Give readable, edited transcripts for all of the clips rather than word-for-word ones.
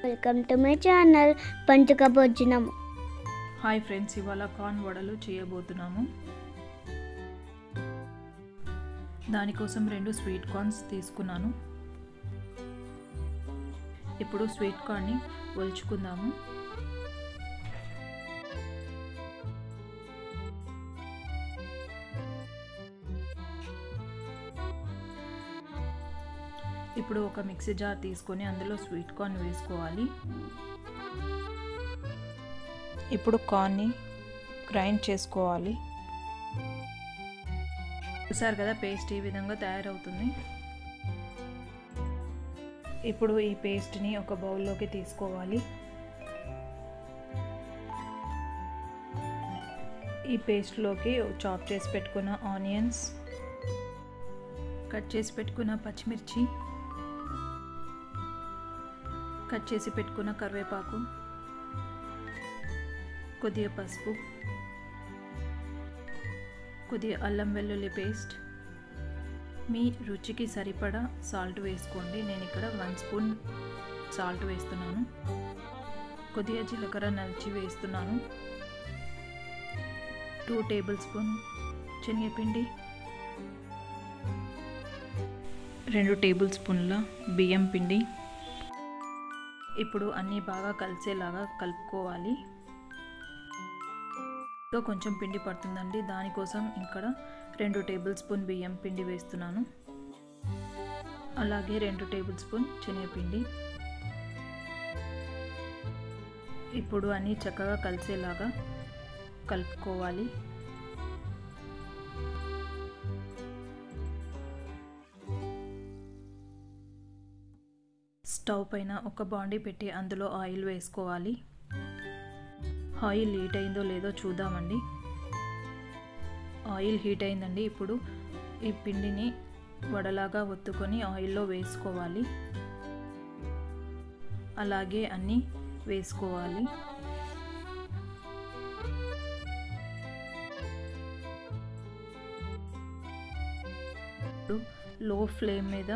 Welcome to my channel పంచక భోజనం. Hi friends, ఇవాళ corn వడలు చేయబోతున్నాము. దానికోసం 2 స్వీట్ కార్న్స్ తీసుకున్నాను. ఇప్పుడు స్వీట్ కార్న్ని ఒలుచుకుందాము. ఇప్పుడు ఒక మిక్సీ జార్ తీసుకొని అందులో స్వీట్ కార్న్ వేసుకోవాలి. ఇప్పుడు కార్న్ని గ్రైండ్ చేసుకోవాలి. చూసారు కదా, పేస్ట్ ఈ విధంగా తయారవుతుంది. ఇప్పుడు ఈ పేస్ట్ని ఒక బౌల్లోకి తీసుకోవాలి. ఈ పేస్ట్లోకి చాప్ చేసి పెట్టుకున్న ఆనియన్స్, కట్ చేసి పెట్టుకున్న పచ్చిమిర్చి, కట్ చేసి పెట్టుకున్న కరివేపాకు, కొద్దిగా పసుపు, కొద్దిగా అల్లం వెల్లుల్లి పేస్ట్, మీ రుచికి సరిపడా సాల్ట్ వేసుకోండి. నేను ఇక్కడ 1 స్పూన్ సాల్ట్ వేస్తున్నాను. కొద్దిగా జీలకర్ర నలిచి వేస్తున్నాను. 2 టేబుల్ స్పూన్ శనగపిండి, 2 టేబుల్ స్పూన్ల బియ్యం పిండి. ఇప్పుడు అన్నీ బాగా కలిసేలాగా కలుపుకోవాలి. ఇంకా కొంచెం పిండి పడుతుందండి, దానికోసం ఇక్కడ 2 టేబుల్ స్పూన్ బియ్యం పిండి వేస్తున్నాను. అలాగే 2 టేబుల్ స్పూన్ శనగపిండి. ఇప్పుడు అన్నీ చక్కగా కలిసేలాగా కలుపుకోవాలి. స్టవ్ పైన ఒక బాండీ పెట్టి అందులో ఆయిల్ వేసుకోవాలి. ఆయిల్ హీట్ అయిందో లేదో చూద్దామండి. ఆయిల్ హీట్ అయిందండి. ఇప్పుడు ఈ పిండిని వడలాగా ఒత్తుకొని ఆయిల్లో వేసుకోవాలి. అలాగే అన్నీ వేసుకోవాలి. ఇప్పుడు లో ఫ్లేమ్ మీద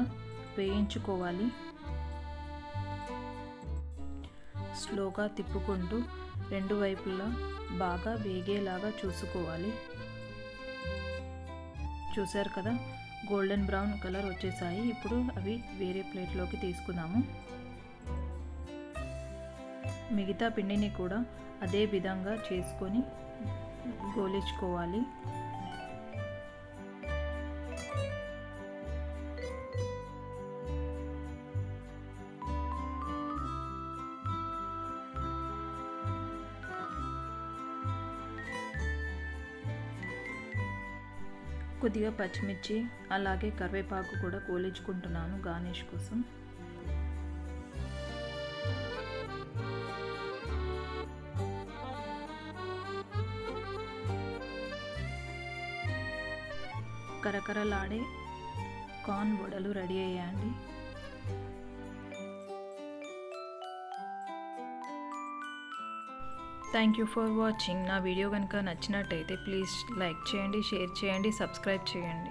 వేయించుకోవాలి. స్లోగా తిప్పుకుంటూ 2 వైపులా బాగా వేగేలాగా చూసుకోవాలి. చూసారు కదా, గోల్డెన్ బ్రౌన్ కలర్ వచ్చేసాయి. ఇప్పుడు అవి వేరే ప్లేట్లోకి తీసుకుందాము. మిగతా పిండిని కూడా అదే విధంగా చేసుకొని గోలించుకోవాలి. కొద్దిగా పచ్చిమిర్చి అలాగే కరివేపాకు కూడా కోలించుకుంటున్నాను గార్నిష్ కోసం. కరకరలాడే కార్న్ వడలు రెడీ అయ్యాయండి. Thank you for watching. నా వీడియో కనుక నచ్చినట్టయితే ప్లీజ్ లైక్ చేయండి, షేర్ చేయండి, సబ్స్క్రైబ్ చేయండి.